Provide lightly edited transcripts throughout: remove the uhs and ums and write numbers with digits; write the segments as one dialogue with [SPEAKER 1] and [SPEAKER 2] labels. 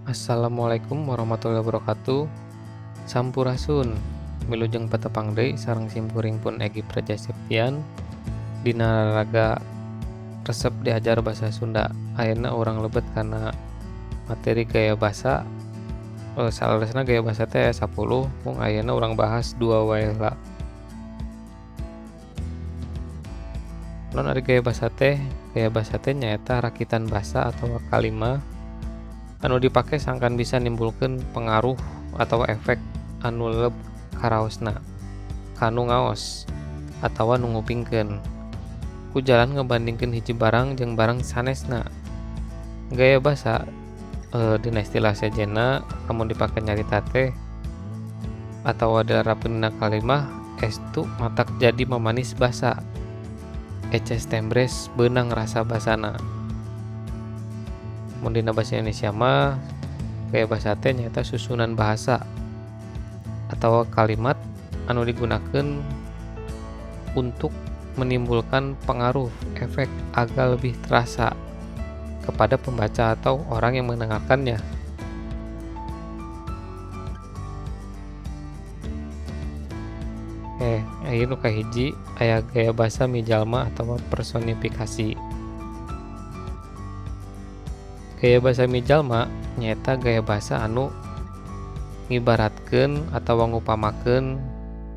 [SPEAKER 1] Assalamualaikum warahmatullahi wabarakatuh. Sampurasun. Wilujeng patepang deui sareng simkuring pun Egi Prajasektian dina raraga resep diajar basa Sunda. Ayeuna urang lebet kana materi gaya basa. Saleresna gaya basa teh 10, mung ayeuna urang bahas 2 wae heula. Non ari gaya basa teh nyaeta rakitan basa atawa kalimah anu dipake sangkan bisa nimbulkeun pengaruh atau efek anu leup karaosna, kanu ngaos atawa nu ngupingkeun. Ku jalan ngebandingkeun hiji barang jeung barang sanesna. Gaya basa dina istilah sejenna lamun dipake nyarita teh atawa dilarapkeun dina kalimah estu matak jadi mamanis basa. Eces tembres beunang rasa basana. Mun dina basa Indonesia mah gaya basa teh nyaeta susunan bahasa atawa kalimat anu digunakeun untuk menimbulkan pengaruh efek agar lebih terasa kepada pembaca atau orang yang mendengarkannya. Ayeuna nu kahiji aya gaya basa mijalma atawa personifikasi. Gaya basa mijalma nyaeta gaya basa anu ngibaratkeun atawa ngupamakeun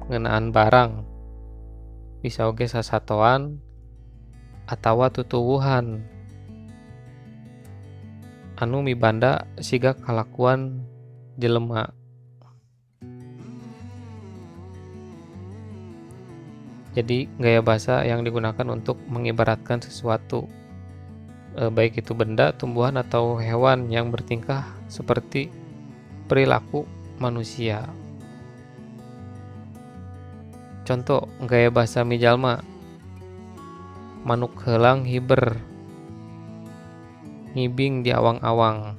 [SPEAKER 1] ngeunaan barang, bisa oge sasatoan atawa tutuwuhan anu mibanda siga kalakuan jelema. Jadi gaya basa yang digunakan untuk mengibaratkan sesuatu, baik itu benda, tumbuhan, atau hewan yang bertingkah seperti perilaku manusia. Contoh gaya basa mijalma: manuk heulang hiber, ngibing di awang-awang.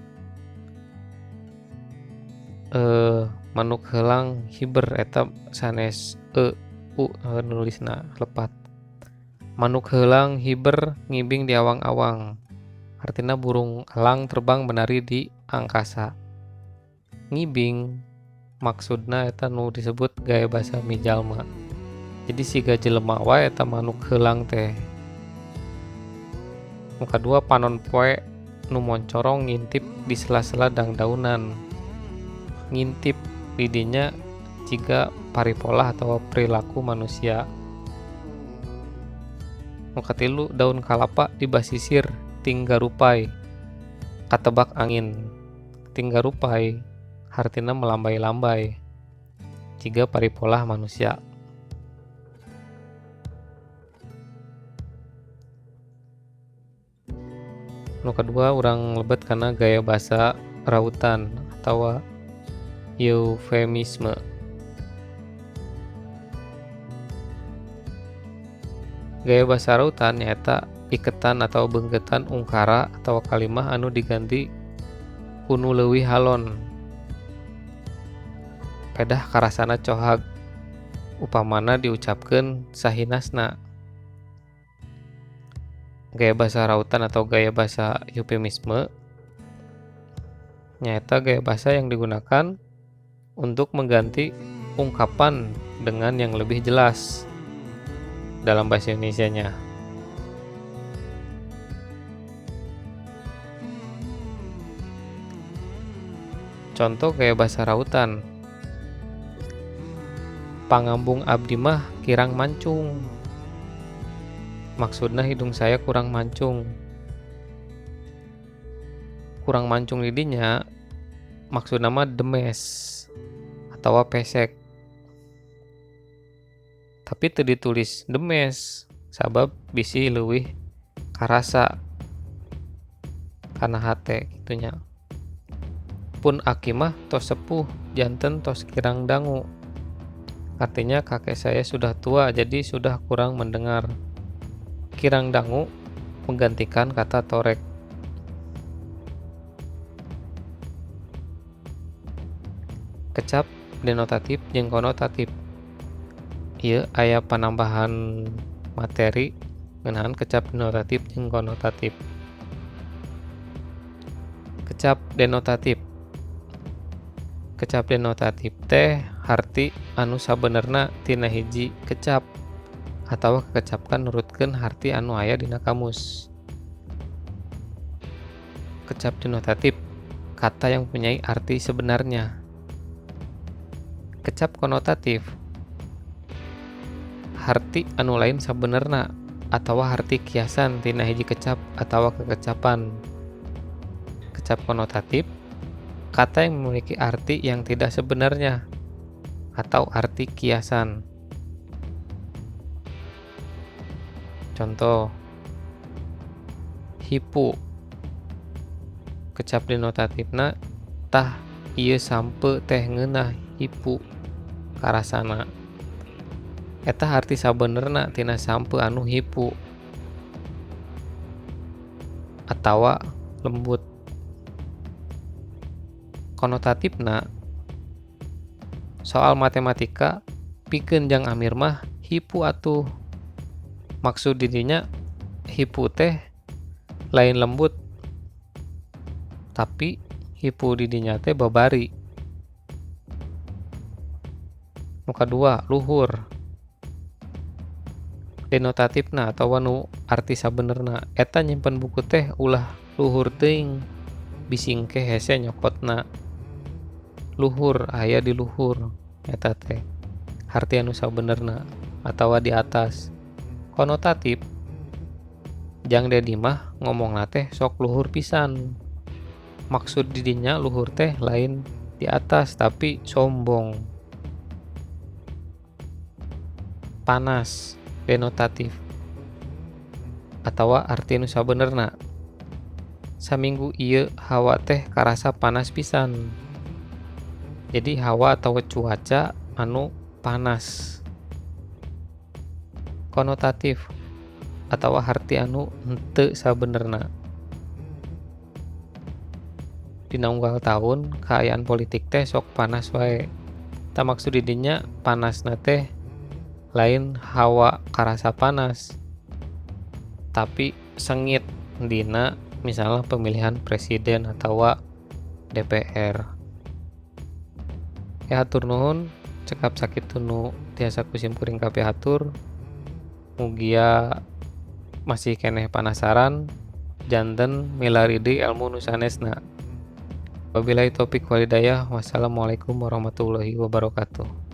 [SPEAKER 1] Manuk heulang hiber eta sanes nulisna lepat. Manuk heulang hiber ngibing di awang-awang. Artina burung elang terbang menari di angkasa. Ngibing maksudna eta nu disebut gaya basa mijalma. Jadi siga jelema wae eta manuk heulang teh. Nu kadua panon poe nu moncorong ngintip di sela-sela dangdaunan. Ngintip di dinya jiga paripolah atau perilaku manusia. Nu katilu daun kalapa di basisir tinggarupai, katebak angin. Tinggarupai hartina melambai-lambai, jiga paripolah manusia. Nu kedua urang lebet kana gaya basa rautan atawa eufemisme. Gaya basa rautan nyaeta iketan atau beunggetan ungkara atau kalimah anu diganti ku nu leuwih halon. Pedah karasana cohag, upamana diucapkeun sahinasna. Gaya basa rautan atau gaya basa eufemisme nyaeta gaya basa yang digunakan untuk mengganti ungkapan dengan yang lebih jelas dalam bahasa Indonesianya. Contoh gaya basa rautan: pangambung abdi mah kirang mancung. Maksudna hidung saya kurang mancung. Kurang mancung di dinya maksudna mah demes atawa pesek. Tapi teu ditulis demes sabab bisi leuwih karasa kana hate kitunya. Pun aki mah tos sepuh, janten tos kirang dangu. Artinya kakek saya sudah tua jadi sudah kurang mendengar. Kirang dangu menggantikan kata torek. Kecap denotatif jeung konotatif. Ieu aya panambahan materi ngeunaan kecap denotatif jeung konotatif. Kecap denotatif Kecap denotatif teh harti anu sabenerna tina hiji kecap atawa kekecapkan nurutkeun harti anu aya dina kamus. Kecap denotatif kata yang mempunyai arti sebenarnya. Kecap konotatif harti anu lain sabenerna atawa harti kiasan tina hiji kecap atawa kekecapan. Kecap konotatif kata yang memiliki arti yang tidak sebenarnya atau arti kiasan. Contoh, hipu. Kecap denotatifna tah ieu sampe teh ngeunah hipu karasana. Eta arti sabenerna tina sampe anu hipu atawa lembut. Konotatifna soal matematika pikeun jang Amir mah hipu atuh. Maksud didinya hipu teh lain lembut tapi hipu didinya teh babari. Nu kadua luhur. Denotatifna atawa nu arti sabenerna eta nyimpen buku teh ulah luhur teuing bising ke hese nyokotna. Luhur aya di luhur eta teh harti anu sabenerna atawa di atas. Konotatif jang dedi mah ngomongna teh sok luhur pisan. Maksud didinya luhur teh lain di atas tapi sombong. Panas denotatif atawa arti nu sabenerna saminggu ieu hawa teh karasa panas pisan. Jadi hawa atau cuaca anu panas. Konotatif atawa harti anu henteu sabenerna. Dina unggal tahun kaayaan politik teh sok panas wae. Ta maksud didinya panasna teh lain hawa karasa panas tapi sengit dina misalnya pemilihan presiden atawa DPR. Ya hatur nuhun, cekap sakitu nu tiasa kusim kuring kabeh hatur. Mugia masih keneh panasaran janten milaridi ilmu nu sanesna. Wabillahi taufik walhidayah. Wassalamualaikum warahmatullahi wabarakatuh.